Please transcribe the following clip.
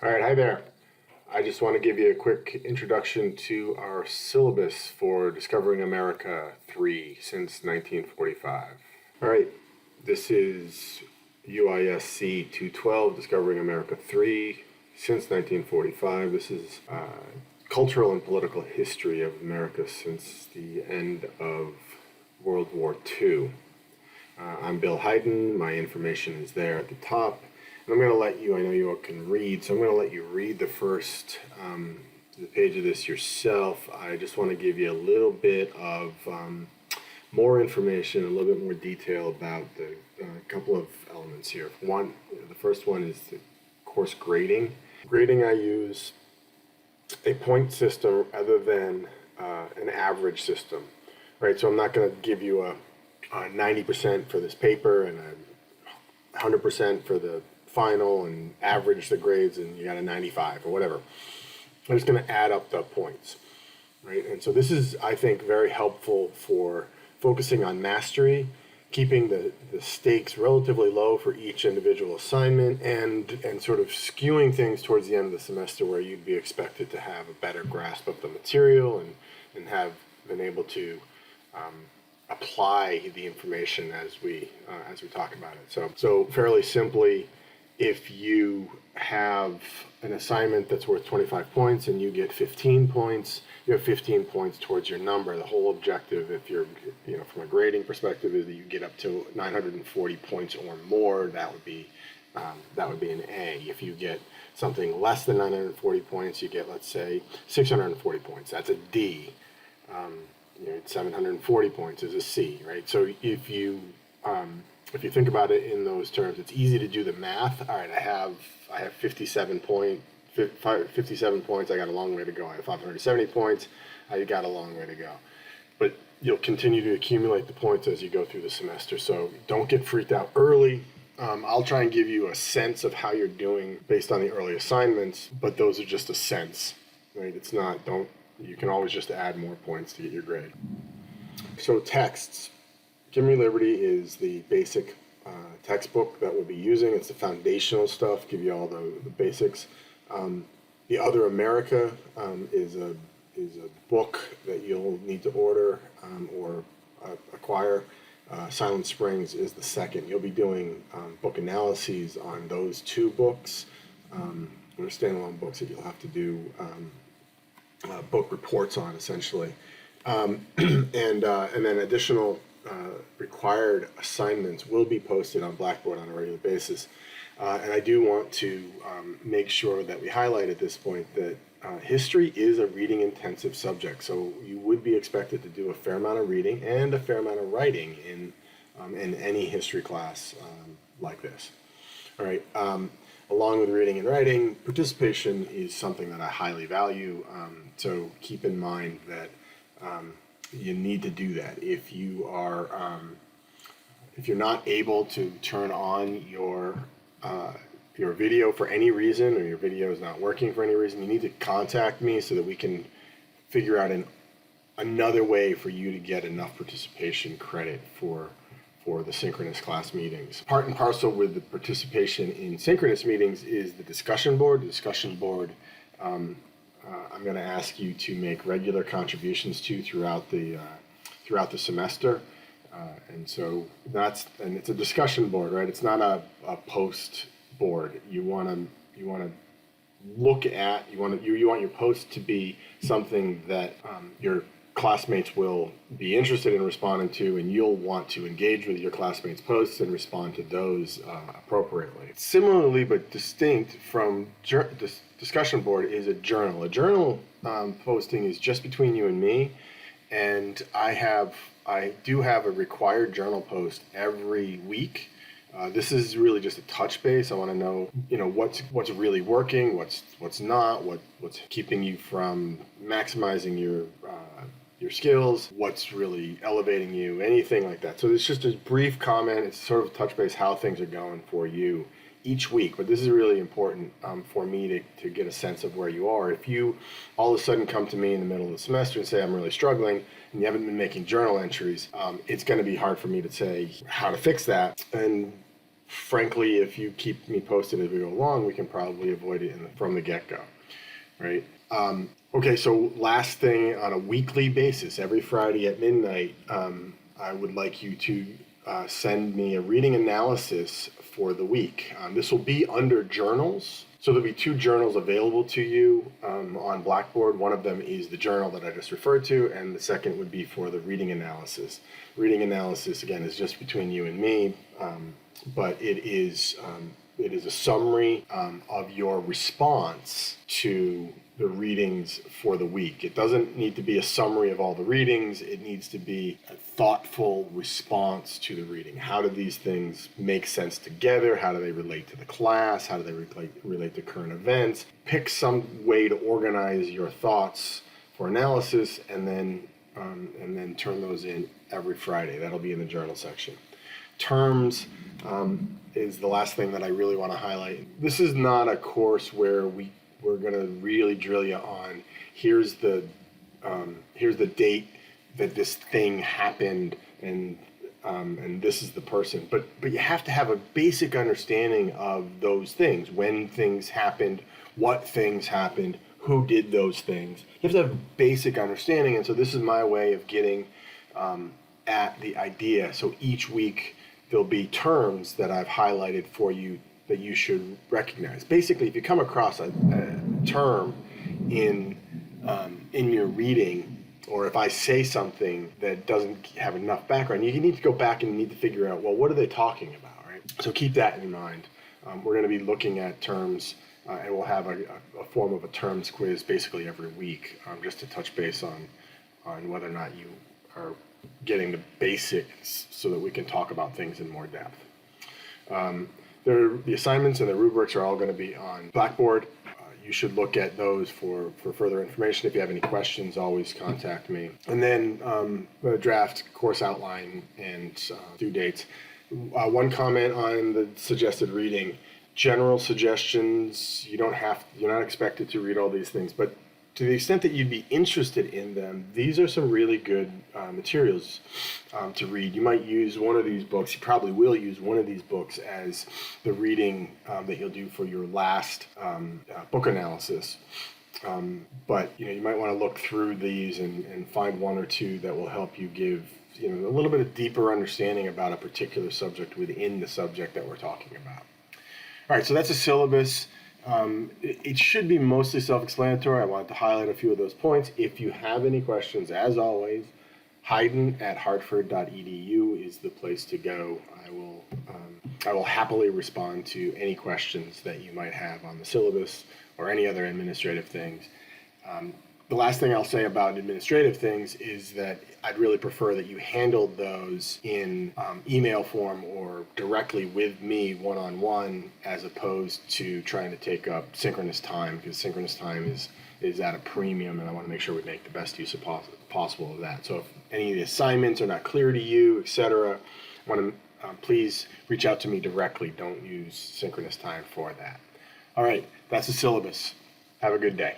All right, hi there. I just want to give you a quick introduction to our syllabus for Discovering America 3 since 1945. All right, this is UISC 212, Discovering America 3 since 1945. This is cultural and political history of America since the end of World War II. I'm Bill Hayden. My information is there at the top. And I'm going to let you, I know you all can read, so I'm going to let you read the first the page of this yourself. I just want to give you a little bit of more information, a little bit more detail about the couple of elements here. The first one is the course grading. Grading, I use a point system rather than an average system, right? So I'm not going to give you a 90% for this paper and a 100% for the final and average the grades and you got a 95 or whatever. I'm just going to add up the points, right? And so this is, I think, very helpful for focusing on mastery, keeping the stakes relatively low for each individual assignment, and sort of skewing things towards the end of the semester where you'd be expected to have a better grasp of the material and have been able to apply the information as we talk about it. So fairly simply, if you have an assignment that's worth 25 points and you get 15 points, you have 15 points towards your number. The whole objective, if you're, from a grading perspective, is that you get up to 940 points or more. That would be an A. If you get something less than 940 points, you get, let's say, 640 points. That's a D. 740 points is a C, right? So if you think about it in those terms, it's easy to do the math. All right, I have 57 points. I got a long way to go. I have 570 points. I got a long way to go. But you'll continue to accumulate the points as you go through the semester. So don't get freaked out early. I'll try and give you a sense of how you're doing based on the early assignments, but those are just a sense, right? You can always just add more points to get your grade. So texts. Give Me Liberty is the basic textbook that we'll be using. It's the foundational stuff, give you all the basics. The Other America is a book that you'll need to order or acquire. Silent Springs is the second. You'll be doing book analyses on those two books. They're standalone books that you'll have to do book reports on, essentially. And then additional required assignments will be posted on Blackboard on a regular basis. And I do want to make sure that we highlight at this point that history is a reading intensive subject. So you would be expected to do a fair amount of reading and a fair amount of writing in any history class like this. All right. Along with reading and writing, participation is something that I highly value. So keep in mind that you need to do that. If you're not able to turn on your video for any reason, or your video is not working for any reason, you need to contact me so that we can figure out another way for you to get enough participation credit for the synchronous class meetings. Part and parcel with the participation in synchronous meetings is the discussion board. The discussion board I'm going to ask you to make regular contributions to throughout the semester, and it's a discussion board, right? It's not a post board. You want to look at you want your post to be something that your classmates will be interested in responding to, and you'll want to engage with your classmates' posts and respond to those appropriately. Similarly, but distinct from this discussion board, is a journal. A journal posting is just between you and me, and I do have a required journal post every week. This is really just a touch base. I want to know, what's really working, what's not, what's keeping you from maximizing your skills, what's really elevating you, anything like that. So it's just a brief comment. It's sort of touch base how things are going for you each week. But this is really important for me to get a sense of where you are. If you all of a sudden come to me in the middle of the semester and say, I'm really struggling, and you haven't been making journal entries, it's going to be hard for me to say how to fix that. And frankly, if you keep me posted as we go along, we can probably avoid it from the get-go, right? Okay, so last thing, on a weekly basis, every Friday at midnight, I would like you to send me a reading analysis for the week. This will be under journals. So there'll be 2 journals available to you on Blackboard. One of them is the journal that I just referred to, and the second would be for the reading analysis. Reading analysis, again, is just between you and me, but it is a summary of your response to the readings for the week. It doesn't need to be a summary of all the readings. It needs to be a thoughtful response to the reading. How do these things make sense together? How do they relate to the class? How do they relate to current events? Pick some way to organize your thoughts for analysis, and then turn those in every Friday. That'll be in the journal section. Terms is the last thing that I really want to highlight. This is not a course where we're going to really drill you on here's the date that this thing happened, and this is the person. But you have to have a basic understanding of those things. When things happened, what things happened, who did those things. You have to have a basic understanding, and so this is my way of getting at the idea. So each week there'll be terms that I've highlighted for you that you should recognize. Basically, if you come across a term in your reading, or if I say something that doesn't have enough background, you need to go back and you need to figure out, well, what are they talking about, right? So keep that in mind. We're going to be looking at terms, and we'll have a form of a terms quiz basically every week, just to touch base on whether or not you are getting the basics so that we can talk about things in more depth. The assignments and the rubrics are all going to be on Blackboard. You should look at those for further information. If you have any questions, always contact me. And then the draft course outline and due dates. One comment on the suggested reading. General suggestions, you're not expected to read all these things, but to the extent that you'd be interested in them, these are some really good materials to read. You might use one of these books, you probably will use one of these books as the reading that you'll do for your last book analysis. But you might want to look through these and find one or two that will help you give a little bit of deeper understanding about a particular subject within the subject that we're talking about. All right, so that's a syllabus. It should be mostly self-explanatory. I wanted to highlight a few of those points. If you have any questions, as always, Hayden@hartford.edu is the place to go. I will happily respond to any questions that you might have on the syllabus or any other administrative things. The last thing I'll say about administrative things is that I'd really prefer that you handled those in email form or directly with me one-on-one, as opposed to trying to take up synchronous time, because synchronous time is at a premium, and I want to make sure we make the best use possible of that. So if any of the assignments are not clear to you, etc., please reach out to me directly. Don't use synchronous time for that. All right, that's the syllabus. Have a good day.